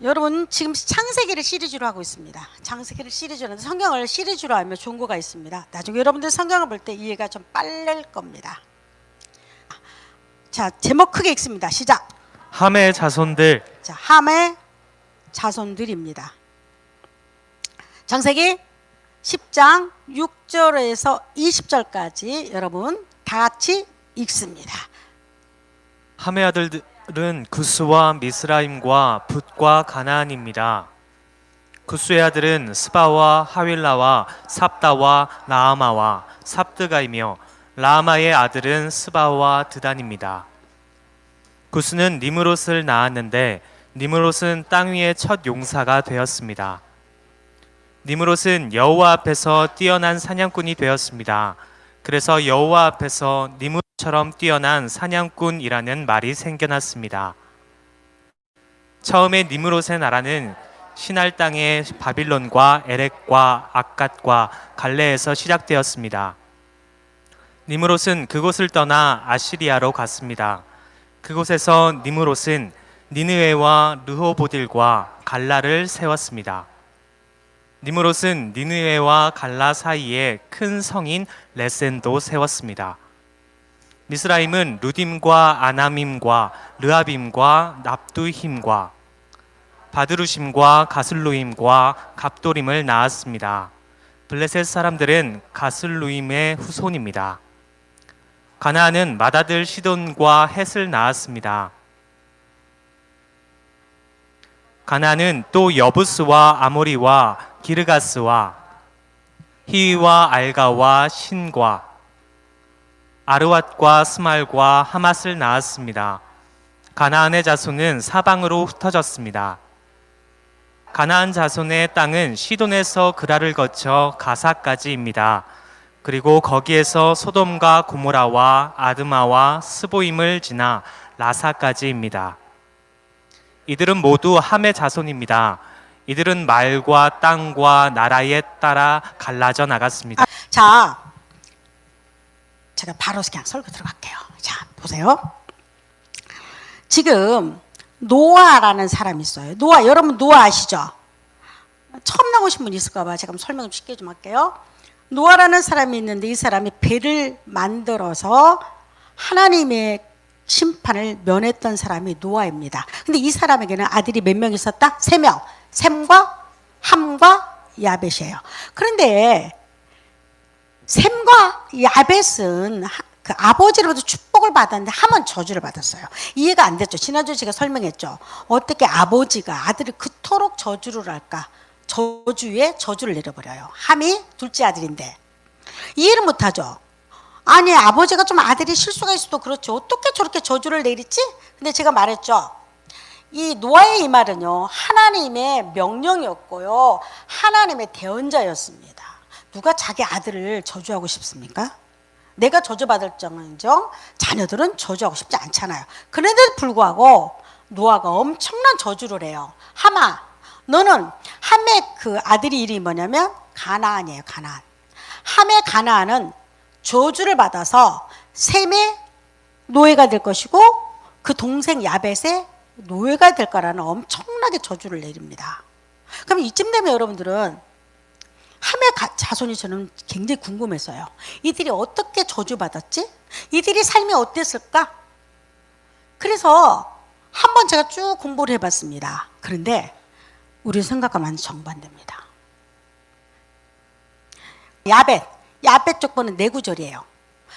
여러분 지금 창세기를 시리즈로 하고 있습니다. 창세기를 시리즈로 하는데 성경을 시리즈로 하면 좋은 거가 있습니다. 나중에 여러분들 성경을 볼 때 이해가 좀 빠를 겁니다. 자, 제목 크게 읽습니다. 시작. 함의 자손들. 자, 함의 자손들입니다. 창세기 10장 6절에서 20절까지 여러분 다 같이 읽습니다. 함의 아들들은 구스와 미스라임과 붓과 가나안입니다. 구스의 아들은 스바와 하윌라와 삽다와 라아마와 삽드가이며 라아마의 아들은 스바와 드단입니다. 구스는 니므롯을 낳았는데 니므롯은 땅 위의 첫 용사가 되었습니다. 니므롯은 여호와 앞에서 뛰어난 사냥꾼이 되었습니다. 그래서 여호와 앞에서 니므롯처럼 뛰어난 사냥꾼이라는 말이 생겨났습니다. 처음에 니므롯의 나라는 신할 땅의 바빌론과 에렉과 악갓과 갈레에서 시작되었습니다. 니므롯은 그곳을 떠나 아시리아로 갔습니다. 그곳에서 니므롯은 니느웨와 르호보딜과 갈라를 세웠습니다. 니므롯은 니느웨와 갈라 사이에 큰 성인 레센도 세웠습니다. 미스라임은 루딤과 아나밈과 르아빔과 납두힘과 바드루심과 가슬루임과 갑도림을 낳았습니다. 블레셋 사람들은 가슬루임의 후손입니다. 가나안은 맏아들 시돈과 헷을 낳았습니다. 가나안은 또 여부스와 아모리와 기르가스와 히위와 알가와 신과 아르왓과 스말과 하맛을 낳았습니다. 가나안의 자손은 사방으로 흩어졌습니다. 가나안 자손의 땅은 시돈에서 그라를 거쳐 가사까지입니다. 그리고 거기에서 소돔과 고모라와 아드마와 스보임을 지나 라사까지입니다. 이들은 모두 함의 자손입니다. 이들은 말과 땅과 나라에 따라 갈라져 나갔습니다. 자, 제가 바로 그냥 설교 들어갈게요. 자, 보세요. 지금 노아라는 사람이 있어요. 노아, 여러분 노아 아시죠? 처음 나오신 분 있을까 봐 제가 설명 좀 쉽게 좀 할게요. 노아라는 사람이 있는데 이 사람이 배를 만들어서 하나님의 심판을 면했던 사람이 노아입니다. 근데 이 사람에게는 아들이 몇 명 있었다? 3명. 셈과 함과 야벳이에요. 그런데 셈과 야벳은 그 아버지로부터 축복을 받았는데 함은 저주를 받았어요. 이해가 안 됐죠. 지난주에 제가 설명했죠. 어떻게 아버지가 아들을 그토록 저주를 할까? 저주에 저주를 내려버려요. 함이 둘째 아들인데 이해를 못하죠. 아니 아버지가 좀 아들이 실수가 있어도 그렇죠. 어떻게 저렇게 저주를 내리지? 근데 제가 말했죠. 이 노아의 이 말은요. 하나님의 명령이었고요. 하나님의 대언자였습니다. 누가 자기 아들을 저주하고 싶습니까? 내가 저주받을 정정 자녀들은 저주하고 싶지 않잖아요. 그런데도 불구하고 노아가 엄청난 저주를 해요. 함아, 너는 함의 그 아들이 이름이 뭐냐면 가나안이에요. 가나안. 함의 가나안은 저주를 받아서 셈의 노예가 될 것이고 그 동생 야벳의 노예가 될 거라는 엄청나게 저주를 내립니다. 그럼 이쯤 되면 여러분들은 함의 자손이 저는 굉장히 궁금했어요. 이들이 어떻게 저주받았지? 이들이 삶이 어땠을까? 그래서 한번 제가 쭉 공부를 해봤습니다. 그런데 우리 생각과 많이 정반대입니다. 야벳 족보는 4구절이에요.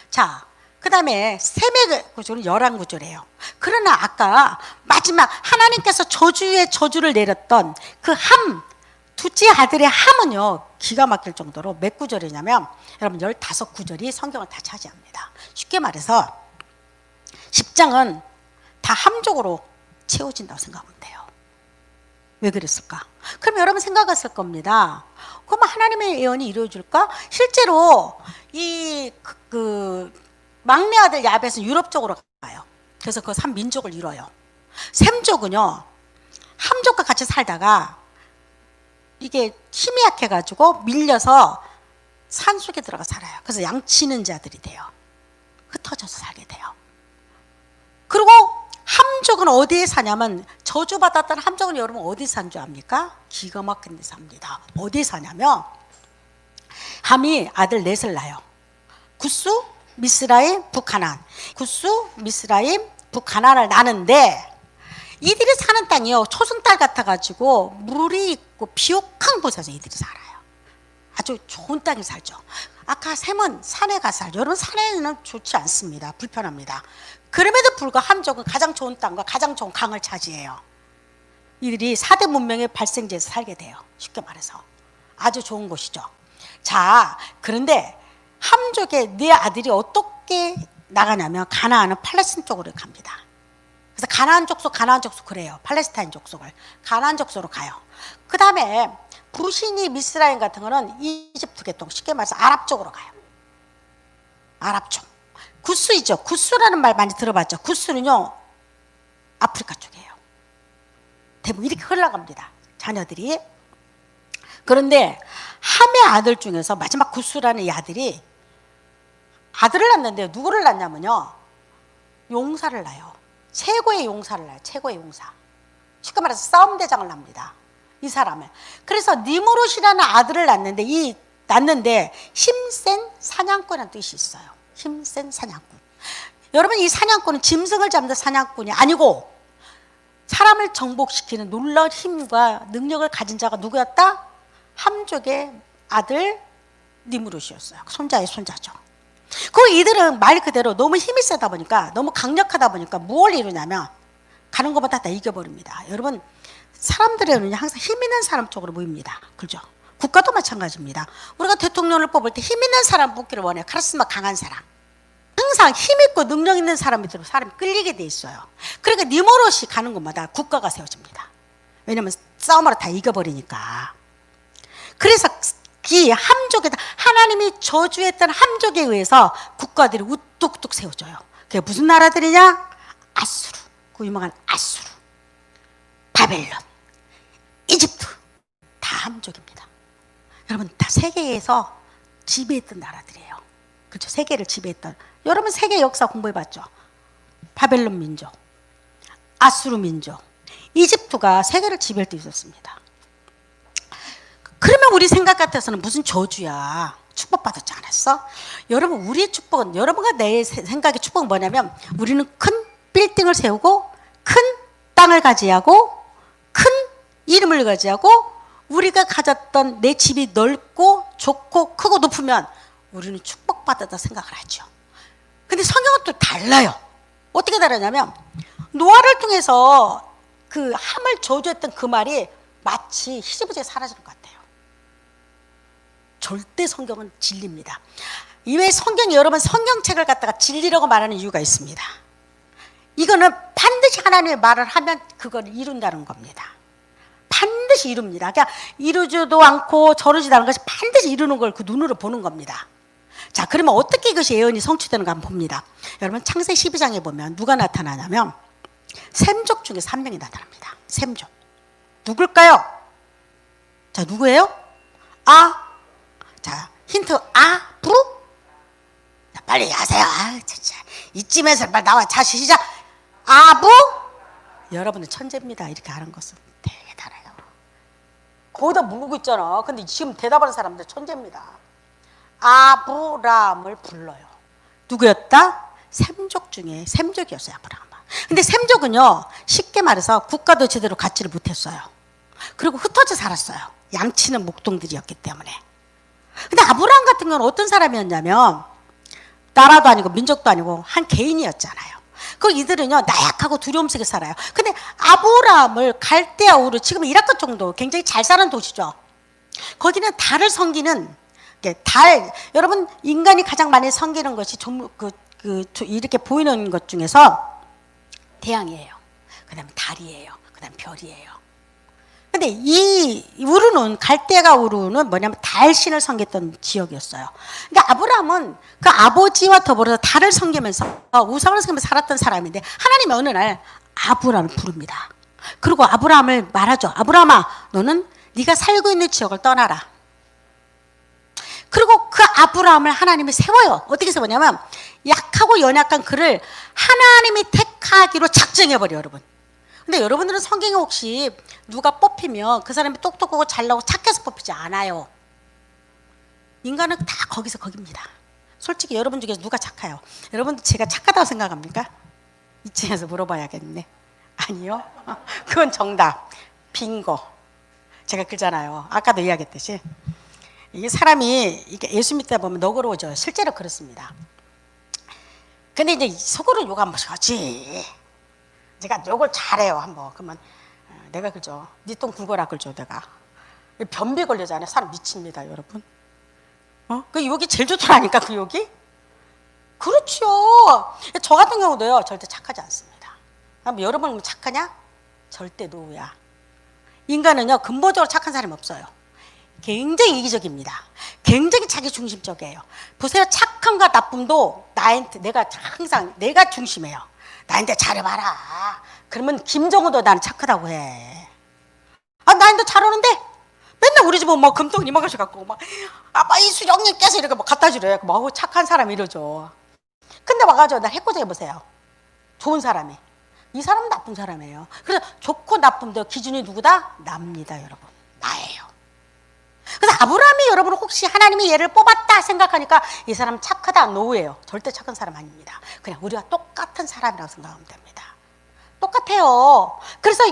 자, 그 다음에 셈의 구절은 11구절이에요. 그러나 아까 마지막 하나님께서 저주에 저주를 내렸던 그 함, 둘째 아들의 함은요, 기가 막힐 정도로 몇 구절이냐면, 여러분 15구절이 성경을 다 차지합니다. 쉽게 말해서 10장은 다 함족으로 채워진다고 생각하면 돼요. 왜 그랬을까? 그럼 여러분 생각했을 겁니다. 그럼 하나님의 예언이 이루어질까? 실제로 이 막내 아들 야벳은 유럽 쪽으로 가요. 그래서 그 3민족을 이뤄요. 셈족은요, 함족과 같이 살다가 이게 힘이 약해가지고 밀려서 산속에 들어가 살아요. 그래서 양치는 자들이 돼요. 흩어져서 살게 돼요. 그리고 함족은 어디에 사냐면, 저주받았던 함족은 여러분 어디 산 줄 압니까? 기가 막힌 데 삽니다. 어디 사냐면, 함이 아들 넷을 낳아요. 구스, 미스라임, 북하난. 구스, 미스라임, 북하난을 낳는데, 이들이 사는 땅이요, 초승달 같아가지고 물이 있고 비옥한 곳에서 이들이 살아요. 아주 좋은 땅에 살죠. 아까 셈은 산에 가서 살죠. 여러분, 산에는 좋지 않습니다. 불편합니다. 그럼에도 불구하고 함족은 가장 좋은 땅과 가장 좋은 강을 차지해요. 이들이 4대 문명의 발생지에서 살게 돼요. 쉽게 말해서 아주 좋은 곳이죠. 자, 그런데 함족의 네 아들이 어떻게 나가냐면, 가나안은 팔레스틴 쪽으로 갑니다. 그래서 가나안 족속 그래요. 팔레스타인 족속을 가나안 족속으로 가요. 그 다음에 부시니, 미스라임 같은 거는 이집트 계통, 쉽게 말해서 아랍 쪽으로 가요. 아랍 쪽. 구스이죠. 구스라는 말 많이 들어봤죠. 구스는요, 아프리카 쪽이에요. 대부분 이렇게 흘러갑니다, 자녀들이. 그런데 함의 아들 중에서 마지막 구스라는 이 아들이 아들을 낳는데요, 누구를 낳냐면요, 용사를 낳아요. 최고의 용사를 낳아요. 최고의 용사. 쉽게 말해서 싸움대장을 낳습니다, 이 사람을. 그래서 니무롯이라는 아들을 낳는데 힘센 사냥꾼이라는 뜻이 있어요. 힘센 사냥꾼. 여러분, 이 사냥꾼은 짐승을 잡는 사냥꾼이 아니고 사람을 정복시키는 놀라운 힘과 능력을 가진 자가 누구였다? 함족의 아들 니무롯이었어요. 손자의 손자죠. 그 이들은 말 그대로 너무 힘이 세다 보니까, 너무 강력하다 보니까 무엇을 이루냐면 가는 것보다 다 이겨버립니다. 여러분, 사람들의 눈이 항상 힘 있는 사람 쪽으로 모입니다. 그죠? 국가도 마찬가지입니다. 우리가 대통령을 뽑을 때 힘 있는 사람 뽑기를 원해요. 카리스마 강한 사람. 항상 힘 있고 능력 있는 사람들로 사람이 끌리게 돼 있어요. 그러니까 니무롯이 가는 곳마다 국가가 세워집니다. 왜냐하면 싸움으로 다 이겨버리니까. 그래서 이 함족에다 하나님이 저주했던 함족에 의해서 국가들이 우뚝뚝 세워져요. 그게 무슨 나라들이냐? 아수르, 그 유명한 아수르, 바벨론, 이집트, 다 함족입니다. 여러분, 다 세계에서 지배했던 나라들이에요. 그렇죠? 세계를 지배했던. 여러분, 세계 역사 공부해봤죠? 바벨론 민족, 아수르 민족, 이집트가 세계를 지배할 때 있었습니다. 그러면 우리 생각 같아서는 무슨 저주야, 축복받았지 않았어? 여러분, 우리의 축복은, 여러분과 내 생각의 축복은 뭐냐면, 우리는 큰 빌딩을 세우고 큰 땅을 가지하고 큰 이름을 가지하고, 우리가 가졌던 내 집이 넓고 좋고 크고 높으면 우리는 축복받았다 생각을 하죠. 근데 성경은 또 달라요. 어떻게 다르냐면, 노아를 통해서 그 함을 저주했던 그 말이 마치 희지부지에 사라지는 것 같아요. 절대 성경은 진리입니다. 이외에 성경이, 여러분, 성경책을 갖다가 진리라고 말하는 이유가 있습니다. 이거는 반드시 하나님의 말을 하면 그걸 이룬다는 겁니다. 반드시 이룹니다. 그러니까 이루지도 않고 저러지도 않은 것이 반드시 이루는 걸 그 눈으로 보는 겁니다. 자, 그러면 어떻게 이것이 예언이 성취되는가 한번 봅니다. 여러분, 창세 12장에 보면 누가 나타나냐면 셈족 중에서 한 명이 나타납니다. 셈족. 누굴까요? 자, 누구예요? 자, 힌트. 부르? 자, 빨리 하세요. 진짜. 이쯤에서 빨리 나와. 다시 시작. 아부? 여러분은 천재입니다. 이렇게 하는 것은 되게 달아요. 거기다 물고 있잖아. 근데 지금 대답하는 사람들 천재입니다. 아브람을 불러요. 누구였다? 셈족 중에 셈족이었어요, 아브람은. 근데 셈족은요, 쉽게 말해서 국가도 제대로 갖지를 못했어요. 그리고 흩어져 살았어요. 양치는 목동들이었기 때문에. 근데 아브람 같은 경우는 어떤 사람이었냐면, 나라도 아니고 민족도 아니고 한 개인이었잖아요. 그 이들은요, 나약하고 두려움 속에 살아요. 근데 아브람을 갈대아 우르, 지금 이라크 정도 굉장히 잘 사는 도시죠. 거기는 달을 섬기는, 달, 여러분, 인간이 가장 많이 섬기는 것이 이렇게 보이는 것 중에서 태양이에요. 그 다음에 달이에요. 그 다음에 별이에요. 근데 이 우르는, 갈대가 우르는 뭐냐면 달신을 섬겼던 지역이었어요. 그러니까 아브람은 그 아버지와 더불어서 달을 섬기면서, 우상을 섬기면서 살았던 사람인데, 하나님이 어느 날 아브람을 부릅니다. 그리고 아브람을 말하죠. 아브람아, 너는 네가 살고 있는 지역을 떠나라. 그리고 그 아브라함을 하나님이 세워요. 어떻게 세우냐면 약하고 연약한 그를 하나님이 택하기로 작정해버려요, 여러분. 근데 여러분들은 성경에 혹시 누가 뽑히면 그 사람이 똑똑하고 잘나고 착해서 뽑히지 않아요. 인간은 다 거기서 거깁니다. 솔직히 여러분 중에서 누가 착해요? 여러분도 제가 착하다고 생각합니까? 이쯤에서 물어봐야겠네. 아니요. 그건 정답. 빙고. 제가 그러잖아요. 아까도 이야기했듯이. 이게 사람이 이게 예수 믿다 보면 너그러워져요. 실제로 그렇습니다. 근데 이제 속으로 욕 한 번씩 하지. 제가 욕을 잘해요, 한번. 그러면 내가 그죠. 네 똥 굵어라 그죠, 내가. 변비 걸리잖아요. 사람 미칩니다, 여러분. 그 욕이 제일 좋더라니까, 그 욕이. 그렇죠. 저 같은 경우도요, 절대 착하지 않습니다. 여러분 착하냐? 절대 노우야. 인간은요, 근본적으로 착한 사람이 없어요. 굉장히 이기적입니다. 굉장히 자기중심적이에요. 보세요, 착함과 나쁨도 나한테 내가 항상 내가 중심이에요. 나한테 잘해봐라. 그러면 김정은도 나는 착하다고 해. 나한테 잘하는데 맨날 우리 집은 막 금덩이 이만큼씩 갖고 막 아빠 이수영님께서 이렇게 막 갖다 주래. 막 착한 사람이 이러죠. 근데 와가지고 나 해코지 해보세요. 좋은 사람이. 이 사람은 나쁜 사람이에요. 그래서 좋고 나쁨도 기준이 누구다? 납니다, 여러분. 나예요. 그래서 아브라함이 여러분 혹시 하나님이 얘를 뽑았다 생각하니까 이 사람 착하다, 노예요. 절대 착한 사람 아닙니다. 그냥 우리가 똑같은 사람이라고 생각하면 됩니다. 똑같아요. 그래서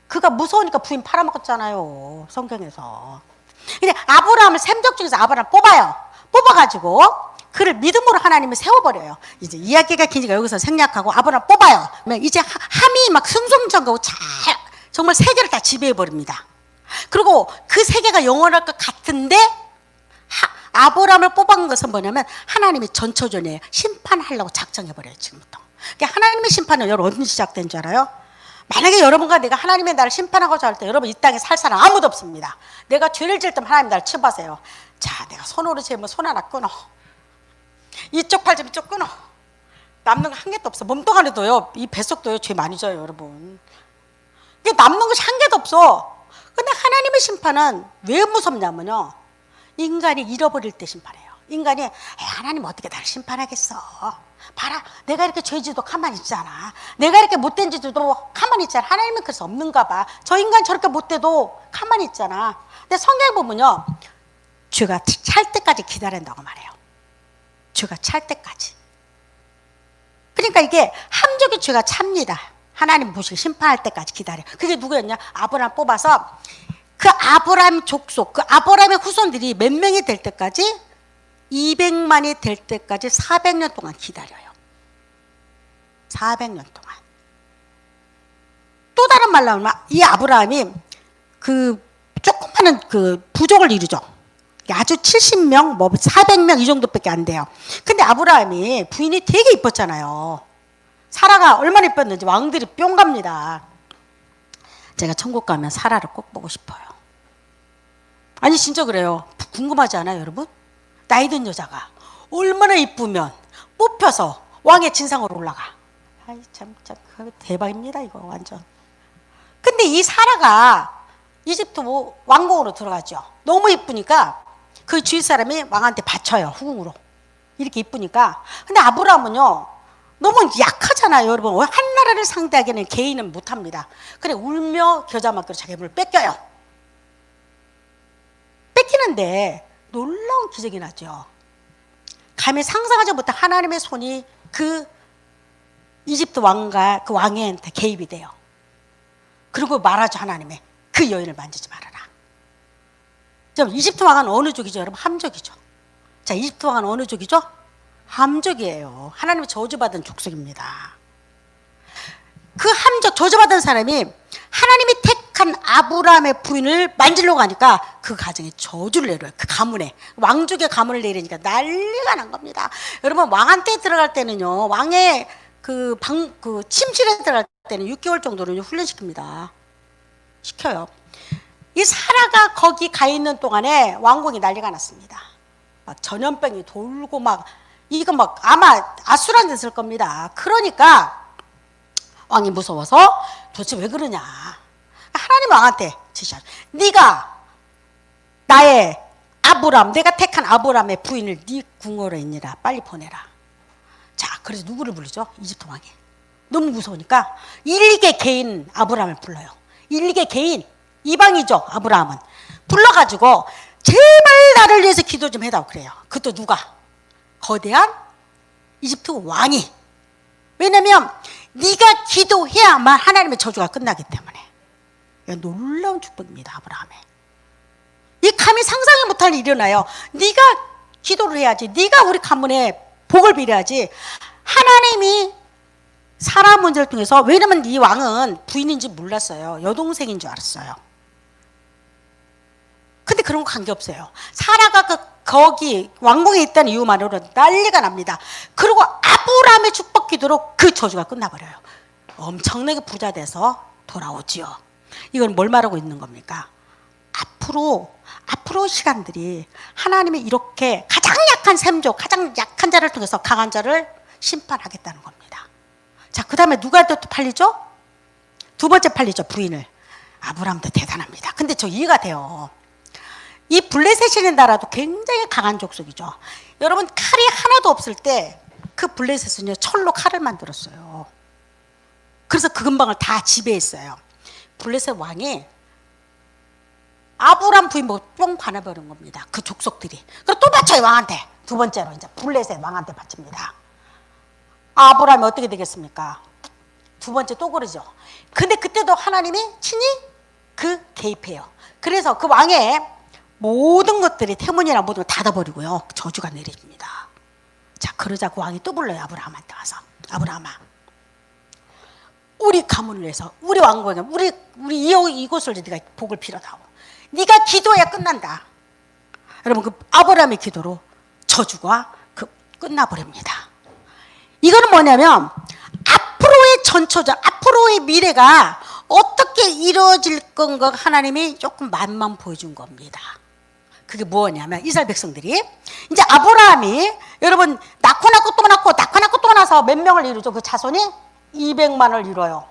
그가 무서우니까 부인 팔아먹었잖아요, 성경에서. 근데 아브라함을 셈적 중에서 아브라함을 뽑아요. 뽑아가지고 그를 믿음으로 하나님을 세워버려요. 이제 이야기가 기니까 여기서 생략하고 아브라함 뽑아요. 이제 함이 막 승승장구하고 정말 세계를 다 지배해버립니다. 그리고 그 세계가 영원할 것 같은데 아브라함을 뽑은 것은 뭐냐면 하나님이 전초전에 심판하려고 작정해버려요, 지금부터. 그러니까 하나님의 심판은 여러분 언제 시작된 줄 알아요? 만약에 여러분과 내가 하나님의 나를 심판하고자 할 때 여러분 이 땅에 살 사람 아무도 없습니다. 내가 죄를 지을 때 하나님 나를 치부하세요. 자, 내가 손으로 재면 손 하나 끊어. 이쪽 팔 좀 이쪽 끊어. 남는 거 한 개도 없어. 몸뚱 안에도요, 이 뱃속도요 죄 많이 져요, 여러분. 이게 남는 것이 한 개도 없어. 근데 하나님의 심판은 왜 무섭냐면요, 인간이 잃어버릴 때 심판해요. 인간이 하나님 어떻게 나를 심판하겠어. 봐라, 내가 이렇게 죄지도 가만히 있잖아. 내가 이렇게 못된 짓도 가만히 있잖아. 하나님은 그래서 없는가 봐. 저 인간 저렇게 못돼도 가만히 있잖아. 근데 성경에 보면요, 죄가 찰 때까지 기다린다고 말해요. 죄가 찰 때까지. 그러니까 이게 함정의 죄가 찹니다. 하나님 보시고 심판할 때까지 기다려요. 그게 누구였냐? 아브라함 뽑아서 그 아브라함 족속, 그 아브라함의 후손들이 몇 명이 될 때까지, 200만이 될 때까지 400년 동안 기다려요. 400년 동안. 또 다른 말로 하면 이 아브라함이 그 조그마한 그 부족을 이루죠. 아주 70명, 뭐 400명 이 정도밖에 안 돼요. 근데 아브라함이 부인이 되게 이뻤잖아요. 사라가 얼마나 이뻤는지 왕들이 뿅 갑니다. 제가 천국 가면 사라를 꼭 보고 싶어요. 아니 진짜 그래요. 궁금하지 않아요, 여러분? 나이 든 여자가 얼마나 이쁘면 뽑혀서 왕의 진상으로 올라가. 아이 참 대박입니다, 이거 완전. 근데 이 사라가 이집트 왕궁으로 들어가죠. 너무 이쁘니까 그 주위 사람이 왕한테 바쳐요, 후궁으로. 이렇게 이쁘니까. 근데 아브라함은요, 너무 약하잖아요, 여러분. 한 나라를 상대하기에는 개인은 못합니다. 그래 울며 겨자 먹기로 자기 물을 뺏겨요. 뺏기는데 놀라운 기적이 나죠. 감히 상상하지 못한 하나님의 손이 그 이집트 왕과 그 왕한테 개입이 돼요. 그리고 말하죠, 하나님의 그 여인을 만지지 말아라. 이집트 왕은 어느 족이죠, 여러분? 함족이죠. 자, 이집트 왕은 어느 족이죠? 함족이에요. 하나님의 저주받은 족속입니다. 그 함족, 저주받은 사람이 하나님이 택한 아브라함의 부인을 만지려고 하니까 그 가정에 저주를 내려요. 그 가문에, 왕족의 가문을 내리니까 난리가 난 겁니다. 여러분, 왕한테 들어갈 때는요, 왕의 그 침실에 들어갈 때는 6개월 정도는 훈련시킵니다. 시켜요. 이 사라가 거기 가 있는 동안에 왕궁이 난리가 났습니다. 막 전염병이 돌고 막 이거 막 아마 아수란 됐을 겁니다. 그러니까 왕이 무서워서 도대체 왜 그러냐. 하나님 왕한테 지시하죠. 네가 나의 아브람, 내가 택한 아브람의 부인을 네 궁궐에 있니라. 빨리 보내라. 자, 그래서 누구를 부르죠? 이집트 왕이. 너무 무서우니까 일개 개인 아브람을 불러요. 일개 개인, 이방이죠, 아브람은. 불러가지고 제발 나를 위해서 기도 좀 해다오 그래요. 그것도 누가? 거대한 이집트 왕이. 왜냐면 네가 기도해야만 하나님의 저주가 끝나기 때문에. 놀라운 축복입니다, 아브라함의. 이 감히 상상이 못할 일이 일어나요. 네가 기도를 해야지. 네가 우리 가문에 복을 빌어야지. 하나님이 사라 문제를 통해서, 왜냐면 이 왕은 부인인지 몰랐어요. 여동생인 줄 알았어요. 근데 그런 거 관계없어요. 사라가 거기 왕궁에 있다는 이유만으로 난리가 납니다. 그리고 아브라함의 축복 기도로 그 저주가 끝나버려요. 엄청나게 부자 돼서 돌아오지요. 이건 뭘 말하고 있는 겁니까? 앞으로 시간들이 하나님이 이렇게 가장 약한 셈족, 가장 약한 자를 통해서 강한 자를 심판하겠다는 겁니다. 자, 그 다음에 누가 또 팔리죠? 두 번째 팔리죠, 부인을. 아브라함도 대단합니다. 근데 저 이해가 돼요. 이 블레셋이라는 나라도 굉장히 강한 족속이죠. 여러분, 칼이 하나도 없을 때 그 블레셋은요, 철로 칼을 만들었어요. 그래서 그 근방을 다 지배했어요. 블레셋 왕이 아브람 부인 보고 뿅 반해버린 겁니다. 그 족속들이. 그리고 또 바쳐요, 왕한테. 두 번째로 이제 블레셋 왕한테 바칩니다. 아브람이 어떻게 되겠습니까? 두 번째 또 그러죠. 근데 그때도 하나님이 친히 그 개입해요. 그래서 그 왕의 모든 것들이 태문이나 모든 걸 닫아버리고요, 저주가 내려집니다. 자, 그러자 그 왕이 또 불러요, 아브라함한테 와서. 아브라함아, 우리 가문을 위해서, 우리 왕국에, 우리 이곳을 네가 복을 빌어다오. 네가 기도해야 끝난다. 여러분, 그 아브라함의 기도로 저주가 끝나버립니다. 이거는 뭐냐면 앞으로의 전초전, 앞으로의 미래가 어떻게 이루어질 건가 하나님이 조금 맛만 보여준 겁니다. 그게 뭐냐면 이스라엘 백성들이 이제 아브라함이 여러분 낳고 또 나서 몇 명을 이루죠? 그 자손이 200만을 이뤄요.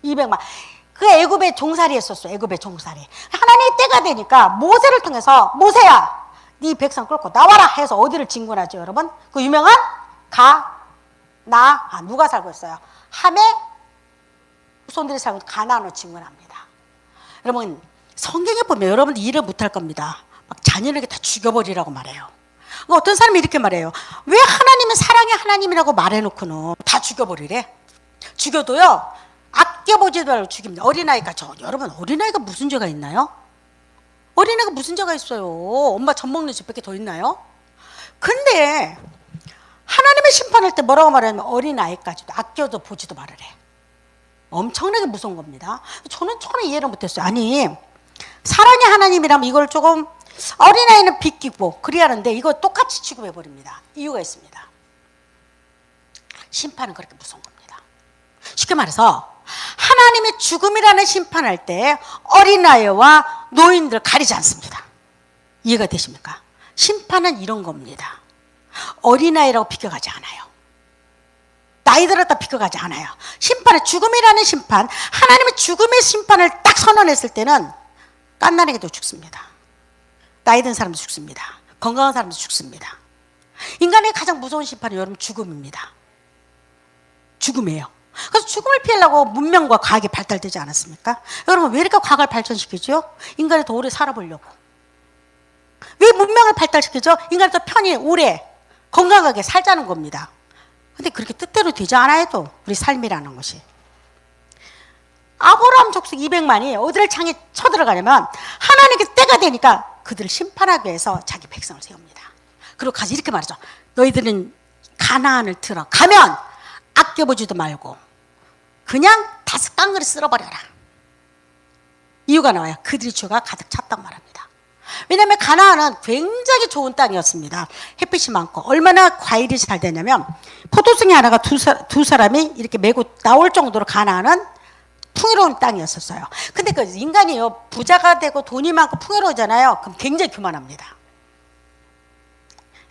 200만. 그 애굽에 종살이 했었어요. 애굽에 종살이. 하나님의 때가 되니까 모세를 통해서 모세야, 네 백성 끌고 나와라 해서 어디를 진군하죠, 여러분? 그 유명한 누가 살고 있어요? 함의 후손들이 살고 가나안으로 진군합니다. 여러분, 성경에 보면 여러분들 이해를 못할 겁니다. 막 자녀에게 다 죽여버리라고 말해요. 어떤 사람이 이렇게 말해요. 왜 하나님은 사랑의 하나님이라고 말해놓고는 다 죽여버리래? 죽여도요, 아껴보지도 말고 죽입니다. 어린아이가 여러분, 어린아이가 무슨 죄가 있나요? 어린아이가 무슨 죄가 있어요? 엄마 젖 먹는 죄밖에 더 있나요? 근데 하나님의 심판할 때 뭐라고 말하냐면 어린아이까지도 아껴도 보지도 말으래. 엄청나게 무서운 겁니다. 저는 이해를 못했어요. 아니, 사랑의 하나님이라면 이걸 조금 어린아이는 비끼고 그래야 하는데 이거 똑같이 취급해버립니다. 이유가 있습니다. 심판은 그렇게 무서운 겁니다. 쉽게 말해서 하나님의 죽음이라는 심판할 때 어린아이와 노인들 가리지 않습니다. 이해가 되십니까? 심판은 이런 겁니다. 어린아이라고 비껴가지 않아요. 나이 들었다 비껴가지 않아요. 심판은 죽음이라는 심판, 하나님의 죽음의 심판을 딱 선언했을 때는 깐난에게도 죽습니다. 나이 든 사람도 죽습니다. 건강한 사람도 죽습니다. 인간의 가장 무서운 심판은 여러분 죽음입니다. 죽음이에요. 그래서 죽음을 피하려고 문명과 과학이 발달되지 않았습니까? 여러분, 왜 이렇게 과학을 발전시키죠? 인간이 더 오래 살아보려고. 왜 문명을 발달시키죠? 인간이 더 편히 오래 건강하게 살자는 겁니다. 근데 그렇게 뜻대로 되지 않아도 우리 삶이라는 것이. 아브라함 족속 200만이 어디를 창에 쳐들어가냐면 하나님께 때가 되니까 그들을 심판하기 위해서 자기 백성을 세웁니다. 그리고 가서 이렇게 말하죠. 너희들은 가나안을 들어가면 아껴보지도 말고 그냥 다섯 깡그리 쓸어버려라. 이유가 나와요. 그들의 죄가 가득 찼단 말합니다. 왜냐하면 가나안은 굉장히 좋은 땅이었습니다. 햇빛이 많고 얼마나 과일이 잘 되냐면 포도송이 하나가 두 사람이 이렇게 메고 나올 정도로 가나안은 풍요로운 땅이었었어요. 근데 그 인간이요, 부자가 되고 돈이 많고 풍요로우잖아요. 그럼 굉장히 교만합니다.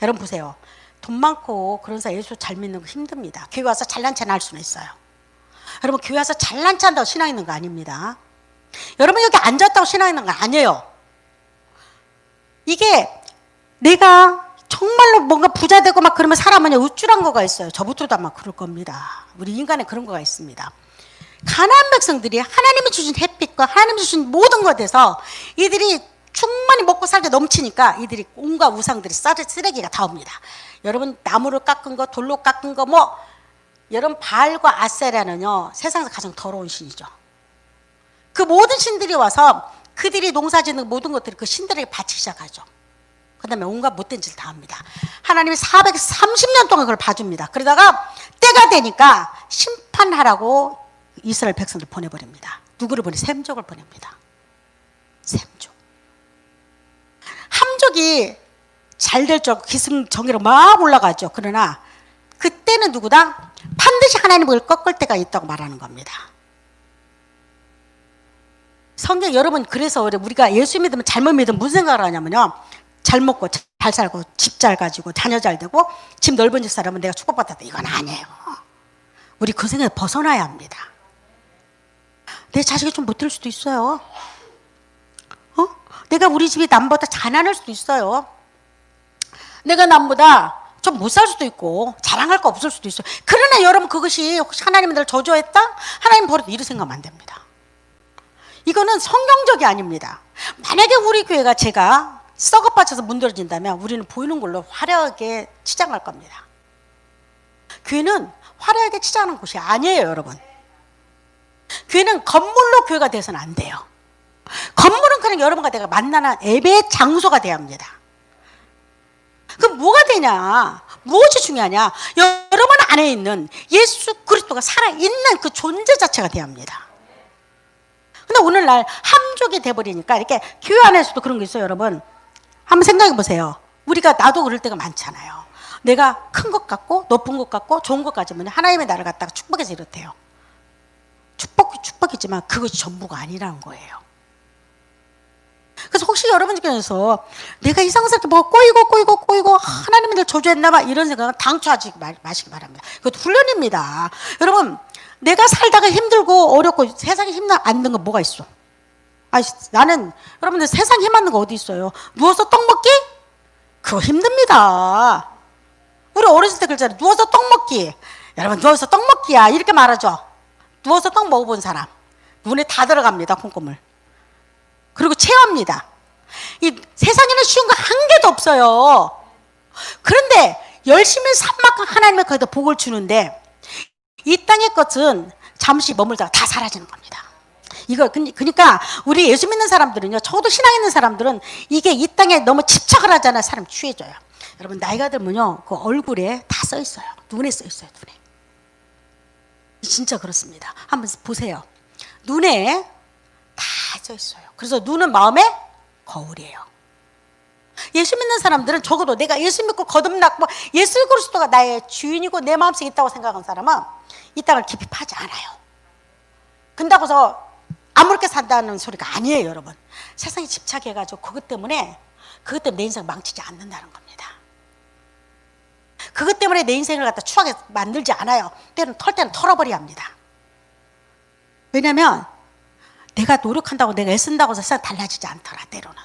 여러분 보세요. 돈 많고 그런 사람 예수 잘 믿는 거 힘듭니다. 교회 와서 잘난 체는 할 수는 있어요. 여러분, 교회 와서 잘난 체한다고 신앙 있는 거 아닙니다. 여러분, 여기 앉았다고 신앙 있는 거 아니에요. 이게 내가 정말로 뭔가 부자 되고 막 그러면 사람은 우쭐한 거가 있어요. 저부터도 아마 그럴 겁니다. 우리 인간에 그런 거가 있습니다. 가나안 백성들이 하나님이 주신 햇빛과 하나님이 주신 모든 것에서 이들이 충만히 먹고 살게 넘치니까 이들이 온갖 우상들이 쓰레기가 다 옵니다. 여러분 나무를 깎은 거, 돌로 깎은 거 여러분 바알과 아세라는요 세상에서 가장 더러운 신이죠. 그 모든 신들이 와서 그들이 농사짓는 모든 것들을 그 신들에게 바치기 시작하죠. 그 다음에 온갖 못된 짓을 다 합니다. 하나님이 430년 동안 그걸 봐줍니다. 그러다가 때가 되니까 심판하라고 이스라엘 백성들 보내버립니다. 누구를 보내? 셈족을 보냅니다. 셈족. 함족이 잘 될 줄 알고 기승전결로 막 올라가죠. 그러나 그때는 누구다? 반드시 하나님을 꺾을 때가 있다고 말하는 겁니다. 성경 여러분 그래서 우리가 예수 믿으면 잘못 믿으면 무슨 생각을 하냐면요. 잘 먹고 잘 살고 집 잘 가지고 자녀 잘 되고 집 넓은 집 살면 내가 축복받았다. 이건 아니에요. 우리 그 생각에 벗어나야 합니다. 내 자식이 좀 못될 수도 있어요. 내가 우리 집이 남보다 가난할 수도 있어요. 내가 남보다 좀 못 살 수도 있고 자랑할 거 없을 수도 있어요. 그러나 여러분 그것이 혹시 하나님이 나를 저주했다? 하나님 버렸다 이렇게 생각하면 안 됩니다. 이거는 성경적이 아닙니다. 만약에 우리 교회가 제가 썩어 빠져서 문드러진다면 우리는 보이는 걸로 화려하게 치장할 겁니다. 교회는 화려하게 치장하는 곳이 아니에요, 여러분. 교회는 건물로 교회가 돼서는 안 돼요. 건물은 그냥 여러분과 내가 만나는 예배 장소가 돼야 합니다. 그럼 뭐가 되냐? 무엇이 중요하냐? 여러분 안에 있는 예수 그리스도가 살아있는 그 존재 자체가 돼야 합니다. 근데 오늘날 함족이 돼버리니까 이렇게 교회 안에서도 그런 게 있어요, 여러분. 한번 생각해 보세요. 우리가 나도 그럴 때가 많잖아요. 내가 큰 것 같고 높은 것 같고 좋은 것 가지면 하나님의 나를 갖다가 축복해서 이렇대요. 축복이지만 그것이 전부가 아니라는 거예요. 그래서 혹시 여러분 중에서 내가 이상스럽게 뭐 꼬이고 하나님이 날 저주했나 봐 이런 생각은 당초 하지 마시기 바랍니다. 그것도 훈련입니다. 여러분 내가 살다가 힘들고 어렵고 세상에 힘 안 든 건 뭐가 있어? 나는 여러분들 세상에 힘 안 든 거 어디 있어요? 누워서 떡 먹기? 그거 힘듭니다. 우리 어렸을 때 그랬잖아요. 누워서 떡 먹기. 여러분 누워서 떡 먹기야 이렇게 말하죠. 누워서 떡 먹어본 사람 눈에 다 들어갑니다. 콩고물. 그리고 체합니다. 이 세상에는 쉬운 거 한 개도 없어요. 그런데 열심히 산 만큼 하나님의 거기다 복을 주는데 이 땅의 것은 잠시 머물다가 다 사라지는 겁니다. 그러니까 우리 예수 믿는 사람들은요, 저도 신앙 있는 사람들은 이게 이 땅에 너무 집착을 하잖아요. 사람 취해져요. 여러분 나이가 들면요, 그 얼굴에 다 써 있어요. 눈에 써 있어요. 눈에. 진짜 그렇습니다. 한번 보세요. 눈에 다 써 있어요. 그래서 눈은 마음의 거울이에요. 예수 믿는 사람들은 적어도 내가 예수 믿고 거듭났고 예수 그리스도가 나의 주인이고 내 마음속에 있다고 생각하는 사람은 이 땅을 깊이 파지 않아요. 근다고서 아무렇게 산다는 소리가 아니에요, 여러분. 세상에 집착해가지고 그것 때문에 내 인생 망치지 않는다는 겁니다. 그것 때문에 내 인생을 갖다 추하게 만들지 않아요. 털 때는 털어버려야 합니다. 왜냐하면 내가 노력한다고 내가 애쓴다고 해서 세상 달라지지 않더라, 때로는.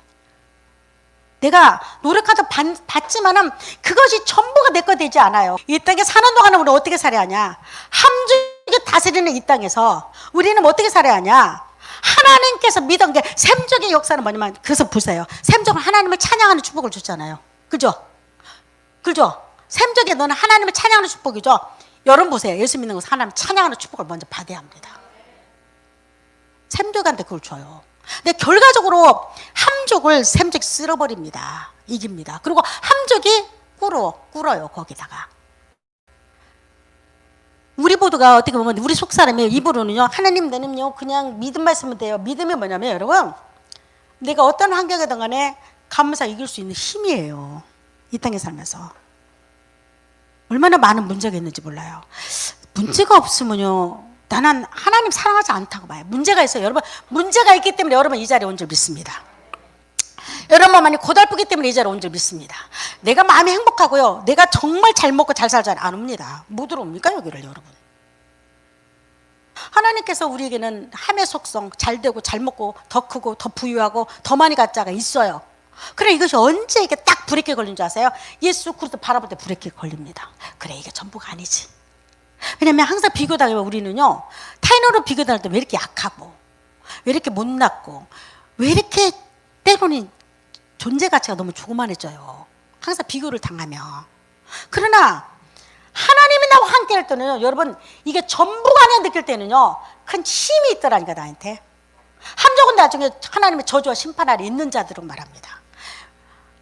내가 노력하다 받지만은 그것이 전부가 내 거 되지 않아요. 이 땅에 사는 동안은 우리 어떻게 살아야 하냐? 함정이 다스리는 이 땅에서 우리는 어떻게 살아야 하냐? 하나님께서 믿은 게 셈족의 역사는 뭐냐면, 그래서 보세요. 셈족은 하나님을 찬양하는 축복을 줬잖아요. 그죠? 셈족에 너는 하나님을 찬양하는 축복이죠. 여러분 보세요. 예수 믿는 것은 하나님 찬양하는 축복을 먼저 받아야 합니다. 셈족한테 그걸 줘요. 근데 결과적으로 함족을 셈족이 쓸어버립니다. 이깁니다. 그리고 함족이 꿇어요. 거기다가. 우리 모두가 어떻게 보면 우리 속 사람이 입으로는요, 하나님 나는요 그냥 믿음만 있으면 돼요. 믿음이 뭐냐면 여러분, 내가 어떤 환경이든 간에 감사 이길 수 있는 힘이에요. 이 땅에 살면서. 얼마나 많은 문제가 있는지 몰라요. 문제가 없으면요, 나는 하나님 사랑하지 않다고 봐요. 문제가 있어요. 여러분, 문제가 있기 때문에 여러분 이 자리에 온 줄 믿습니다. 여러분 많이 고달프기 때문에 이 자리에 온 줄 믿습니다. 내가 마음이 행복하고요, 내가 정말 잘 먹고 잘 살지 안 옵니다. 못 들어옵니까 여기를 여러분? 하나님께서 우리에게는 함의 속성, 잘 되고 잘 먹고 더 크고 더 부유하고 더 많이 갖자가 있어요. 그래 이것이 언제 이게 딱 브레이크 걸린 줄 아세요? 예수 그리스도 바라볼 때 브레이크 걸립니다. 그래, 이게 전부가 아니지. 왜냐면 항상 비교당하면 우리는요, 타인으로 비교당할 때 왜 이렇게 약하고, 왜 이렇게 못났고, 왜 이렇게 때로는 존재 가치가 너무 조그만해져요. 항상 비교를 당하면. 그러나 하나님이 나와 함께 할 때는요, 여러분, 이게 전부가 아니야 느낄 때는요, 큰 힘이 있더라니까, 나한테. 함정은 나중에 하나님의 저주와 심판 아래 있는 자들은 말합니다.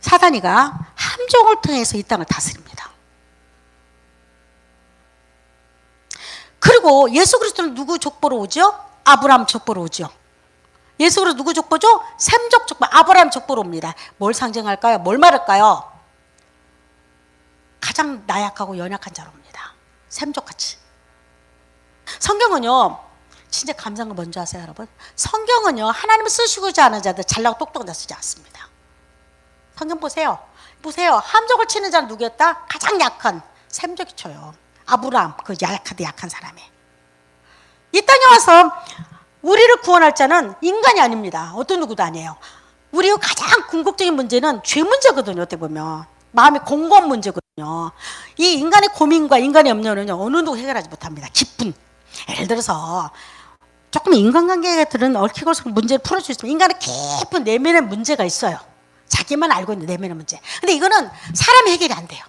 사단이가 함정을 통해서 이 땅을 다스립니다. 그리고 예수 그리스도는 누구 족보로 오죠? 아브라함 족보로 오죠. 예수 그리스도 누구 족보죠? 셈적 족보, 아브라함 족보로 옵니다. 뭘 상징할까요? 뭘 말할까요? 가장 나약하고 연약한 자로 옵니다. 셈족같이. 성경은요, 진짜 감사한 거 뭔지 아세요, 여러분? 성경은요, 하나님을 쓰시고자 하는 자들 잘나고 똑똑한 자 쓰지 않습니다. 성경 보세요. 보세요. 함정을 치는 자는 누구였다? 가장 약한 셈족이 쳐요. 아브라함, 그 약하디 약한 사람이. 이 땅에 와서 우리를 구원할 자는 인간이 아닙니다. 어떤 누구도 아니에요. 우리의 가장 궁극적인 문제는 죄 문제거든요. 어떻게 보면 마음의 공고한 문제거든요. 이 인간의 고민과 인간의 염려는요, 어느 누구 해결하지 못합니다. 깊은, 예를 들어서 조금 인간관계들은 얽히고 문제를 풀어줄 수 있으면 인간의 깊은 내면의 문제가 있어요. 자기만 알고 있는 내면의 문제. 근데 이거는 사람이 해결이 안 돼요.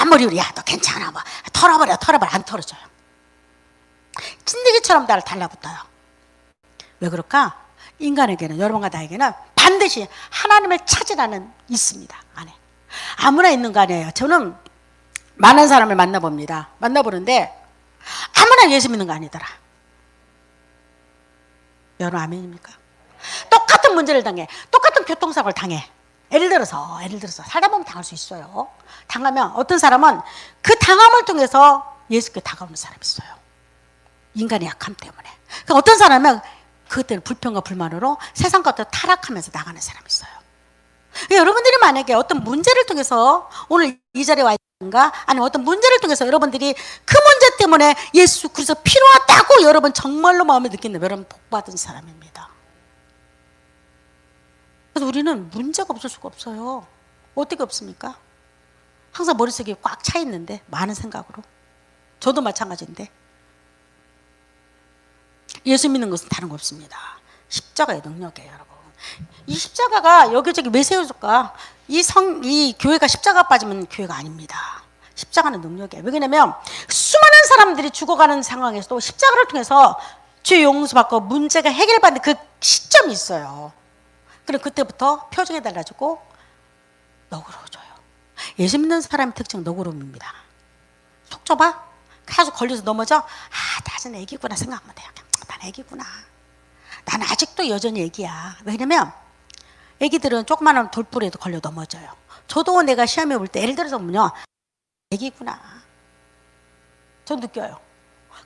아무리 우리, 야, 너 괜찮아, 뭐 털어버려 안 털어져요. 찐득이처럼 나를 달라붙어요. 왜 그럴까? 인간에게는, 여러분과 나에게는 반드시 하나님을 찾으라는 있습니다. 안에 아무나 있는 거 아니에요. 저는 많은 사람을 만나보는데 아무나 예수 믿는 거 아니더라. 여러분 아멘입니까? 똑같은 문제를 당해, 똑같은 교통사고를 당해. 예를 들어서 살다 보면 당할 수 있어요. 당하면 어떤 사람은 그 당함을 통해서 예수께 다가오는 사람이 있어요. 인간의 약함 때문에. 그러니까 어떤 사람은 그것 때문에 불평과 불만으로 세상 것들 타락하면서 나가는 사람이 있어요. 그러니까 여러분들이 만약에 어떤 문제를 통해서 오늘 이 자리에 와 있는가, 아니면 어떤 문제를 통해서 여러분들이 그 문제 때문에 예수 그리스도 필요하다고 여러분 정말로 마음에 느낀다면 여러분 복받은 사람입니다. 그래서 우리는 문제가 없을 수가 없어요. 어떻게 없습니까? 항상 머릿속에 꽉 차 있는데, 많은 생각으로. 저도 마찬가지인데. 예수 믿는 것은 다른 거 없습니다. 십자가의 능력이에요, 여러분. 이 십자가가 여기저기 왜 세워질까? 이 교회가 십자가 빠지면 교회가 아닙니다. 십자가는 능력이에요. 왜냐면 수많은 사람들이 죽어가는 상황에서도 십자가를 통해서 죄 용서받고 문제가 해결받는 그 시점이 있어요. 그럼 그때부터 표정이 달라지고 너그러워져요. 예수 믿는 사람의 특징은 너그러움입니다. 속 좁아? 계속 걸려서 넘어져? 나는 애기구나 생각하면 돼요. 난 애기구나. 난 아직도 여전히 애기야. 왜냐면 애기들은 조그마한 돌부리에도 걸려 넘어져요. 저도 내가 시험에 볼 때 예를 들어서 보면요, 애기구나. 전 느껴요.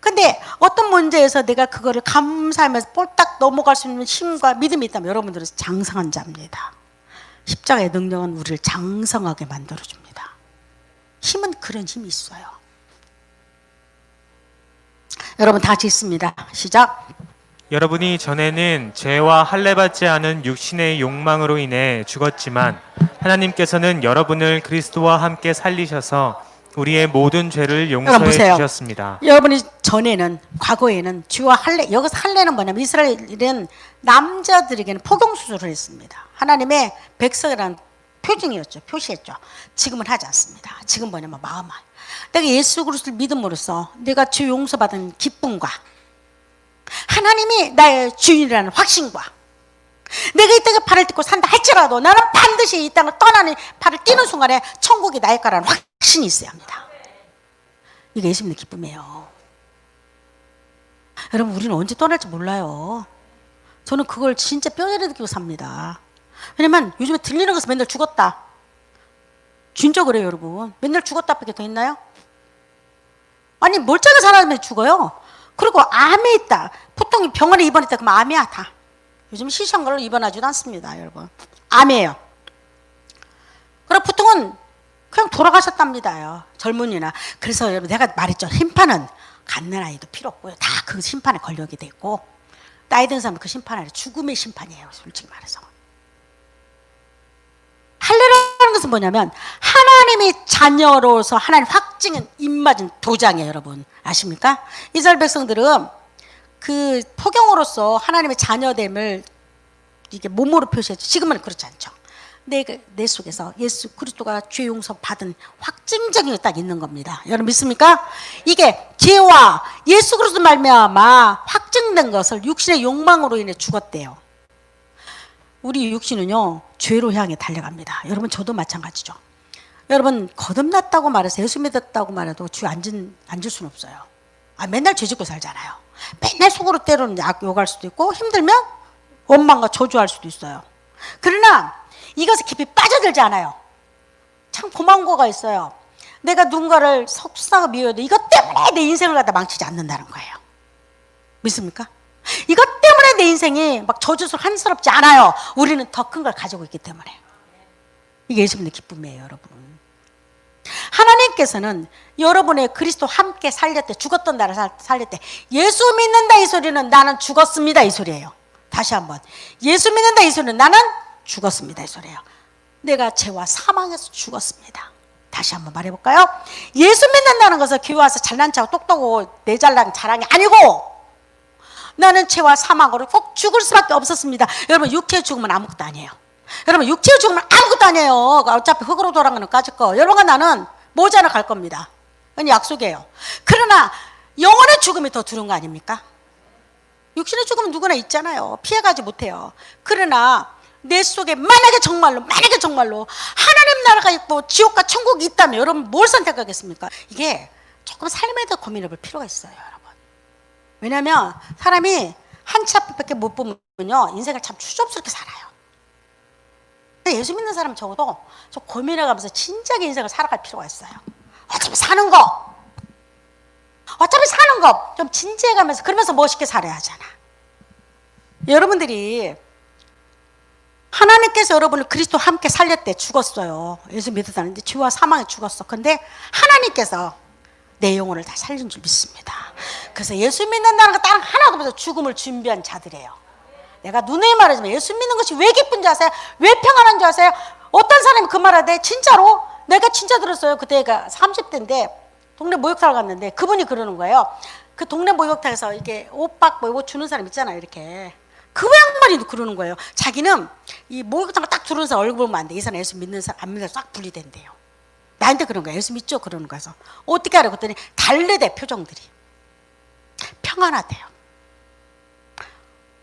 근데 어떤 문제에서 내가 그거를 감사하면서 볼딱 넘어갈 수 있는 힘과 믿음이 있다면 여러분들은 장성한 자입니다. 십자가의 능력은 우리를 장성하게 만들어줍니다. 힘은 그런 힘이 있어요. 여러분 다 같이 있습니다. 시작. 여러분이 전에는 죄와 할례받지 않은 육신의 욕망으로 인해 죽었지만 하나님께서는 여러분을 그리스도와 함께 살리셔서 우리의 모든 죄를 용서해 주셨습니다. 여러분이 전에는, 과거에는 죄와 할례, 여기서 할례는 뭐냐면 이스라엘은 남자들에게는 포경수술을 했습니다. 하나님의 백성이라는 표징이었죠. 표시했죠. 지금은 하지 않습니다. 지금 뭐냐면 마음만. 내가 예수 그리스도를 믿음으로써 내가 죄 용서받은 기쁨과 하나님이 나의 주인이라는 확신과 내가 이 땅에 발을 딛고 산다 할지라도 나는 반드시 이 땅을 떠나는 발을 띄는 순간에 천국이 나의 거라는 확신이 있어야 합니다. 이게 예수 믿는 기쁨이에요. 여러분 우리는 언제 떠날지 몰라요. 저는 그걸 진짜 뼈저리 느끼고 삽니다. 왜냐면 요즘에 들리는 것은 맨날 죽었다. 진짜 그래요 여러분. 맨날 죽었다 밖에 더 있나요? 아니 멀쩡한 사람이 죽어요. 그리고 암에 있다. 보통 병원에 입원했다 그러면 암이야 다. 요즘 시시한 걸로 입원하지도 않습니다 여러분. 암이에요. 그리고 보통은 그냥 돌아가셨답니다 젊은이나. 그래서 여러분 내가 말했죠. 심판은 갖는 아이도 필요 없고요. 다 그 심판에 걸려게 돼 있고 나이 든 사람은 그 심판 아래 죽음의 심판이에요. 솔직히 말해서. 할례라는 것은 뭐냐면 하나님이 자녀로서 하나님 확증은 입맞은 도장이에요. 여러분 아십니까? 이스라엘 백성들은 그 포경으로서 하나님의 자녀됨을 이게 몸으로 표시했죠. 지금은 그렇지 않죠. 내 속에서 예수 그리스도가 죄 용서 받은 확증적인 게 딱 있는 겁니다. 여러분 믿습니까? 이게 죄와 예수 그리스도 말미암아 확증된 것을 육신의 욕망으로 인해 죽었대요. 우리 육신은요 죄로 향해 달려갑니다. 여러분 저도 마찬가지죠. 여러분 거듭났다고 말해서 예수 믿었다고 말해도 주에 앉을 수는 없어요. 맨날 죄 짓고 살잖아요. 맨날 속으로 때로는 욕할 수도 있고 힘들면 원망과 저주할 수도 있어요. 그러나 이것에 깊이 빠져들지 않아요. 참 고마운 거가 있어요. 내가 누군가를 속상하고 미워해도 이것 때문에 내 인생을 갖다 망치지 않는다는 거예요. 믿습니까? 이것 때문에 내 인생이 막 저주스럽고 한스럽지 않아요. 우리는 더 큰 걸 가지고 있기 때문에. 이게 예수 믿는 기쁨이에요, 여러분. 하나님께서는 여러분의 그리스도 함께 살렸대. 죽었던 나를 살렸대. 예수 믿는다 이 소리는 나는 죽었습니다 이 소리예요. 다시 한번 예수 믿는다 이 소리는 나는 죽었습니다 이 소리예요. 내가 죄와 사망에서 죽었습니다. 다시 한번 말해볼까요? 예수 믿는다는 것은 교회 와서 잘난 척하고 똑똑하고 내 잘난 자랑이 아니고 나는 죄와 사망으로 꼭 죽을 수밖에 없었습니다. 여러분 육체의 죽음은 아무것도 아니에요. 여러분 육체의 죽음은 아무것도 아니에요. 어차피 흙으로 돌아가는 까짓 거. 여러분과 나는 모자라 갈 겁니다. 그건 약속이에요. 그러나 영혼의 죽음이 더 두려운 거 아닙니까? 육신의 죽음은 누구나 있잖아요. 피해가지 못해요. 그러나 내 속에 만약에 정말로 하나님 나라가 있고 지옥과 천국이 있다면 여러분 뭘 선택하겠습니까? 이게 조금 삶에 대해 고민해 볼 필요가 있어요, 여러분. 왜냐하면 사람이 한 치 앞밖에 못 보면요 인생을 참 추접스럽게 살아요. 예수 믿는 사람 적어도 좀 고민해가면서 진작에 인생을 살아갈 필요가 있어요. 어차피 사는 거 좀 진지해가면서 그러면서 멋있게 살아야 하잖아. 여러분들이 하나님께서 여러분을 그리스도 함께 살렸대. 죽었어요. 예수 믿었다는데 죄와 사망에 죽었어. 근데 하나님께서 내 영혼을 다 살린 줄 믿습니다. 그래서 예수 믿는다는 거 딱 하나도 없어서 죽음을 준비한 자들이에요. 내가 누누이 말하지만 예수 믿는 것이 왜 기쁜지 아세요? 왜 평안한 줄 아세요? 어떤 사람이 그 말을 해. 진짜로 내가 진짜 들었어요. 그때가 30대인데 동네 목욕탕을 갔는데 그분이 그러는 거예요. 그 동네 목욕탕에서 이렇게 옷박 뭐 주는 사람 있잖아요. 이렇게 그 양반이 그러는 거예요. 자기는 이 목욕탕을 딱 들어오는 사람 얼굴 보면 안 돼. 이 사람 예수 믿는 사람 안 믿는 사람 싹 분리된대요. 나한테 그런 거예요. 예수 믿죠? 그러는 거여서 어떻게 하라고 했더니 다르대. 표정들이 평안하대요.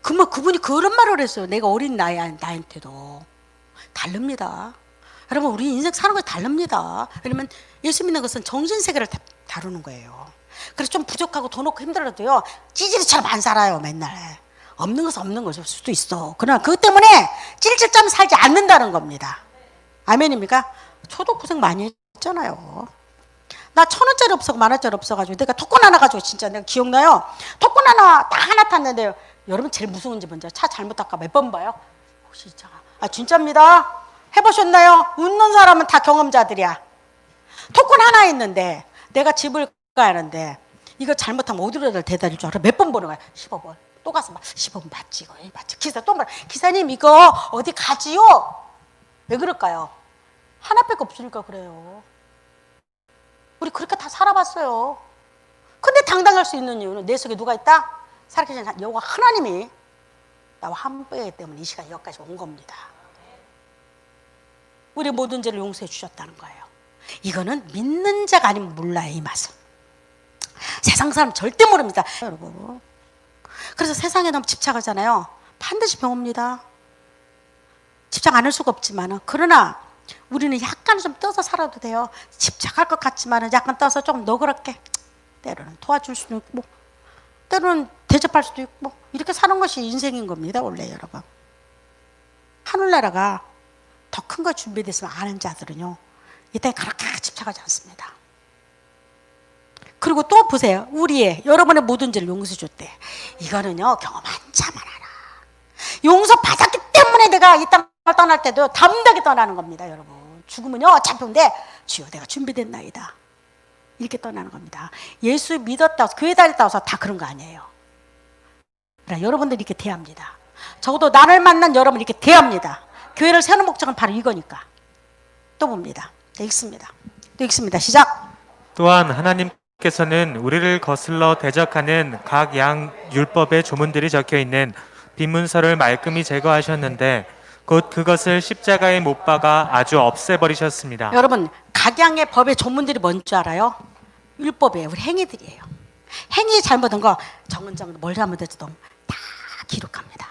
그분이 그런 말을 했어요. 내가 어린 나한테도 다릅니다. 여러분 우리 인생 사는 것이 다릅니다. 왜냐면 예수 믿는 것은 정신세계를 다루는 거예요. 그래서 좀 부족하고 돈 없고 힘들어도요 찌질이처럼 안 살아요. 맨날 없는 것은 없는 것일 수도 있어. 그러나 그것 때문에 찔찔짜면 살지 않는다는 겁니다. 아멘입니까? 저도 고생 많이 했잖아요. 나 1,000원짜리 없어고 10,000원짜리 없어가지고 내가 토큰 하나 가지고 진짜 내가 기억나요. 토큰 하나 딱 하나 탔는데요. 여러분 제일 무서운 건지 뭔지 차 잘못 탈까 몇 번 봐요? 혹시 진짜 진짜입니다. 해보셨나요? 웃는 사람은 다 경험자들이야. 토큰 하나 있는데 내가 집을 가야 하는데 이거 잘못하면 어디로 대달릴 줄 알아? 몇 번 보는 거야? 15번. 또 가서 막 15번 맞지 이거 맞지? 기사 또 말 기사님 이거 어디 가지요? 왜 그럴까요? 하나밖에 없으니까 그래요. 우리 그렇게 다 살아봤어요. 근데 당당할 수 있는 이유는 내 속에 누가 있다? 살아계신 여호와 하나님이 나와 함께하기 때문에 이 시간 여기까지 온 겁니다. 우리 모든 죄를 용서해 주셨다는 거예요. 이거는 믿는 자가 아니면 몰라요. 이 맛은. 세상 사람 절대 모릅니다. 여러분. 그래서 세상에 너무 집착하잖아요. 반드시 병 옵니다. 집착 안 할 수가 없지만 그러나 우리는 약간 좀 떠서 살아도 돼요. 집착할 것 같지만 약간 떠서 조금 너그럽게 때로는 도와줄 수도 있고 때로는 대접할 수도 있고 이렇게 사는 것이 인생인 겁니다. 원래 여러분. 하늘나라가 더 큰 거 준비됐으면 아는 자들은요. 이 땅에 그렇게 집착하지 않습니다. 그리고 또 보세요. 여러분의 모든 죄를 용서해 줬대. 이거는요. 경험한 자만 알아. 용서받았기 때문에 내가 이 땅을 떠날 때도 담대하게 떠나는 겁니다. 여러분. 죽으면요. 어차피 온데 주여 내가 준비됐나이다. 이렇게 떠나는 겁니다. 예수 믿었다고 교회 다녔다고 해서 다 그런 거 아니에요. 그러나 여러분들이 이렇게 대합니다. 적어도 나를 만난 여러분 이렇게 대합니다. 교회를 세우는 목적은 바로 이거니까. 또 봅니다. 또 읽습니다. 또 읽습니다. 시작. 또한 하나님께서는 우리를 거슬러 대적하는 각 양 율법의 조문들이 적혀 있는 빈문서를 말끔히 제거하셨는데 곧 그것을 십자가에 못 박아 아주 없애버리셨습니다. 여러분, 각양의 법의 조문들이 뭔 줄 알아요? 율법이에요. 우리 행위들이에요. 행위 잘못한 거 정은정은 뭘 잘못했어도 다 기록합니다.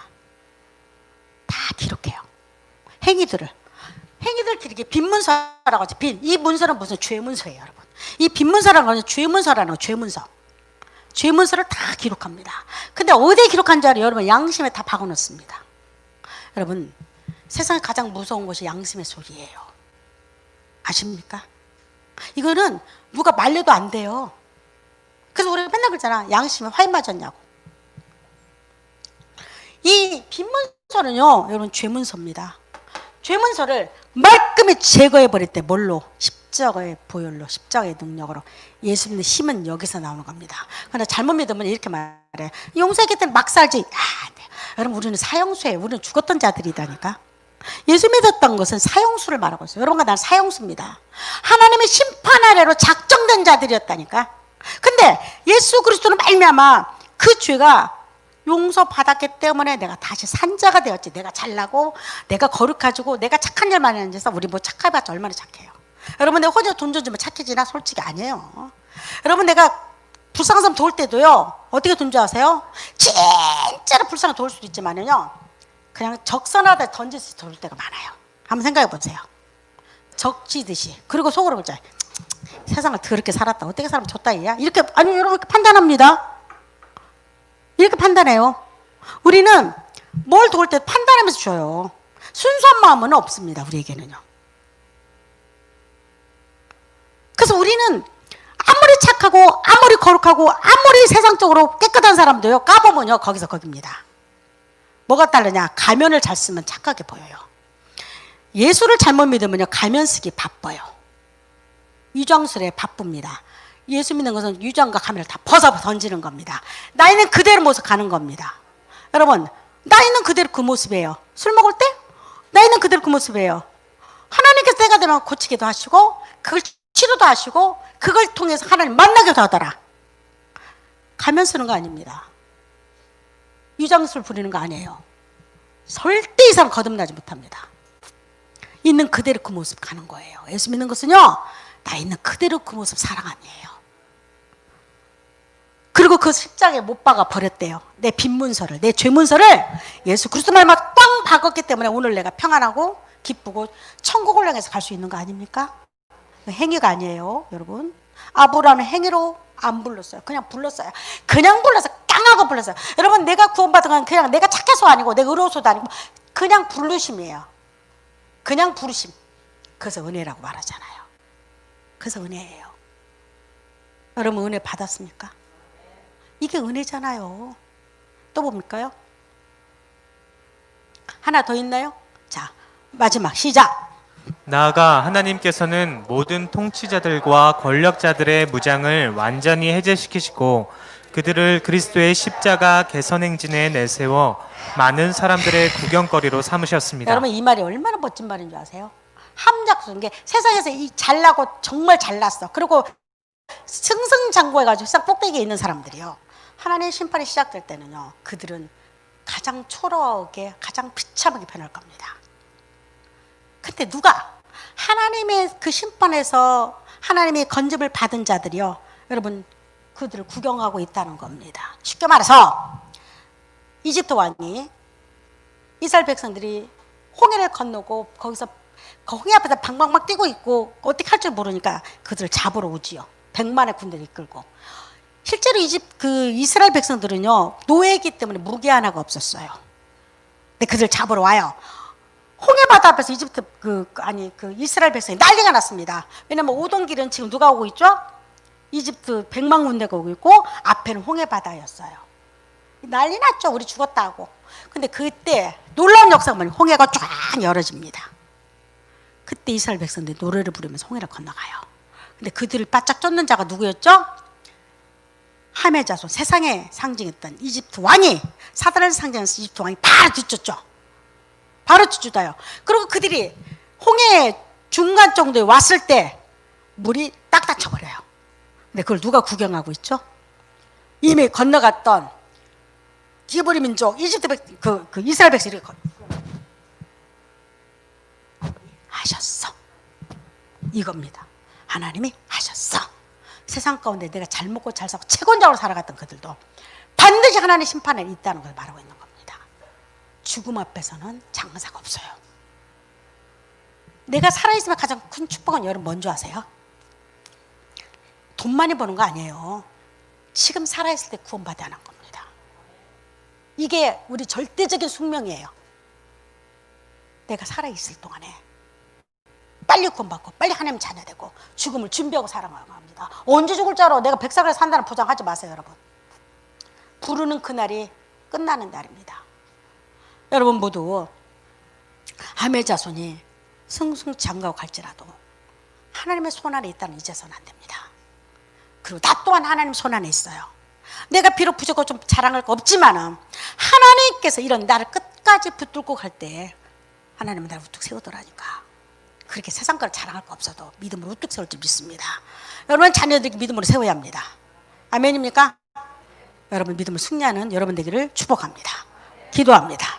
다 기록해요. 행위들을 이렇게 빈문서라고 하죠. 이 문서는 무슨 죄문서예요, 여러분. 이 빈문서라는 것은 죄문서라는 거, 죄문서. 죄문서를 다 기록합니다. 근데 어디에 기록한 줄 알아요? 여러분, 양심에 다 박아놓습니다. 여러분, 세상에 가장 무서운 것이 양심의 소리예요. 아십니까? 이거는 누가 말려도 안 돼요. 그래서 우리가 맨날 그러잖아. 양심에 화인 맞았냐고. 이 빈문서는요, 여러분, 죄문서입니다. 죄문서를 말끔히 제거해버릴 때 뭘로? 십자가의 보혈로, 십자가의 능력으로. 예수 믿는 힘은 여기서 나오는 겁니다. 그러나 잘못 믿으면 이렇게 말해. 용서했기 때문에 막 살지. 네. 여러분, 우리는 사형수예요. 우리는 죽었던 자들이다니까. 예수 믿었던 것은 사형수를 말하고 있어요. 여러분과 나는 사형수입니다. 하나님의 심판 아래로 작정된 자들이었다니까. 근데 예수 그리스도로 말미암아 그 죄가 용서받았기 때문에 내가 다시 산자가 되었지. 내가 잘나고 내가 거룩해지고 내가 착한 일만 했는지 우리 뭐 착해봤자 얼마나 착해요. 여러분, 내가 혼자 돈 좀 주면 착해지나? 솔직히 아니에요. 여러분, 내가 불쌍한 사람 도울 때도요, 어떻게 돈 줄 아세요? 진짜로 불쌍한 도울 수도 있지만요, 그냥 적선하다 던지듯이 도울 때가 많아요. 한번 생각해 보세요. 적지듯이. 그리고 속으로 보자. 세상을 더럽게 살았다. 어떻게 사람 줬다 이야? 이렇게, 아니, 여러분, 이렇게 판단합니다. 이렇게 판단해요. 우리는 뭘 도울 때 판단하면서 줘요. 순수한 마음은 없습니다. 우리에게는요. 그래서 우리는 아무리 착하고 아무리 거룩하고 아무리 세상적으로 깨끗한 사람도요, 까보면요, 거기서 거깁니다. 뭐가 다르냐? 가면을 잘 쓰면 착하게 보여요. 예수를 잘못 믿으면요, 가면 쓰기 바빠요. 유정술에 바쁩니다. 예수 믿는 것은 유정과 가면을 다 벗어 던지는 겁니다. 나 있는 그대로 모습 가는 겁니다. 여러분, 나 있는 그대로 그 모습이에요. 술 먹을 때? 나 있는 그대로 그 모습이에요. 하나님께서 때가 되면 고치기도 하시고 그걸 치료도 하시고 그걸 통해서 하나님 만나기도 하더라. 가면 쓰는 거 아닙니다. 유정술 부리는 거 아니에요. 절대 이 사람 거듭나지 못합니다. 있는 그대로 그 모습 가는 거예요. 예수 믿는 것은요, 나 있는 그대로 그 모습 살아감이에요. 그리고 그 십자가에 못 박아 버렸대요. 내 빈문서를, 내 죄문서를 예수 그리스도 말만 꽝 박았기 때문에 오늘 내가 평안하고 기쁘고 천국을 향해서 갈 수 있는 거 아닙니까? 행위가 아니에요, 여러분. 아브라함은 행위로 안 불렀어요. 그냥 불렀어요. 그냥 불러서 깡하고 불렀어요. 여러분, 내가 구원받은 건 그냥 내가 착해서 아니고 내가 의로워서도 아니고 그냥 부르심이에요. 그냥 부르심. 그래서 은혜라고 말하잖아요. 그래서 은혜예요. 여러분, 은혜 받았습니까? 이게 은혜잖아요. 또 뭡니까요? 하나 더 있나요? 자, 마지막 시작. 나아가 하나님께서는 모든 통치자들과 권력자들의 무장을 완전히 해제시키시고 그들을 그리스도의 십자가 개선행진에 내세워 많은 사람들의 구경거리로 삼으셨습니다. 여러분, 이 말이 얼마나 멋진 말인 줄 아세요? 함작스러운 게 세상에서 이 잘나고 정말 잘났어. 그리고 승승장구해가지고 싹 꼭대기에 있는 사람들이요, 하나님의 심판이 시작될 때는요, 그들은 가장 초라하게 가장 비참하게 변할 겁니다. 근데 누가 하나님의 그 심판에서 하나님의 건집을 받은 자들이요, 여러분, 그들을 구경하고 있다는 겁니다. 쉽게 말해서 이집트 왕이 이스라엘 백성들이 홍해를 건너고 거기서 그 홍해 앞에서 방방막 뛰고 있고 어떻게 할 줄 모르니까 그들을 잡으러 오지요. 100만의 군대를 이끌고. 실제로 이스라엘 백성들은요, 노예이기 때문에 무기 하나가 없었어요. 근데 그들 잡으러 와요. 홍해바다 앞에서 이스라엘 백성이 난리가 났습니다. 왜냐면 오던 길은 지금 누가 오고 있죠? 이집트 100만 군대가 오고 있고 앞에는 홍해바다였어요. 난리 났죠. 우리 죽었다고. 근데 그때 놀라운 역사가 뭐냐면 홍해가 쫙 열어집니다. 그때 이스라엘 백성들이 노래를 부르면서 홍해를 건너가요. 근데 그들을 바짝 쫓는 자가 누구였죠? 함의 자손, 세상에 상징했던 이집트 왕이, 사단을 상징해서 이집트 왕이 바로 뒤쫓죠. 바로 뒤쫓아요. 그리고 그들이 홍해에 중간 정도에 왔을 때 물이 딱 닫혀버려요. 근데 그걸 누가 구경하고 있죠? 이미 건너갔던 히브리 민족, 이집트 그 이스라엘 백성이 하셨어. 이겁니다. 하나님이 하셨어. 세상 가운데 내가 잘 먹고 잘 사고 채권자로 살아갔던 그들도 반드시 하나님의 심판에 있다는 걸 말하고 있는 겁니다. 죽음 앞에서는 장사가 없어요. 내가 살아있으면 가장 큰 축복은 여러분 뭔지 아세요? 돈 많이 버는 거 아니에요. 지금 살아있을 때 구원받아야 하는 겁니다. 이게 우리 절대적인 숙명이에요. 내가 살아있을 동안에 빨리 구원받고 빨리 하나님 자녀 되고 죽음을 준비하고 살아가야 합니다. 언제 죽을 줄 알아? 내가 백살을 산다는 보장하지 마세요, 여러분. 부르는 그날이 끝나는 날입니다. 여러분 모두 아멜 자손이 승승장구하고 갈지라도 하나님의 손 안에 있다는 잊어서는 안 됩니다. 그리고 나 또한 하나님 손 안에 있어요. 내가 비록 부족하고 좀 자랑할 거 없지만은 하나님께서 이런 나를 끝까지 붙들고 갈 때 하나님은 나를 우뚝 세우더라니까. 그렇게 세상 걸 자랑할 거 없어도 믿음으로 우뚝 세울 줄 믿습니다. 여러분 자녀들에게 믿음으로 세워야 합니다. 아멘입니까? 여러분 믿음을 승리하는 여러분 되기를 축복합니다. 기도합니다.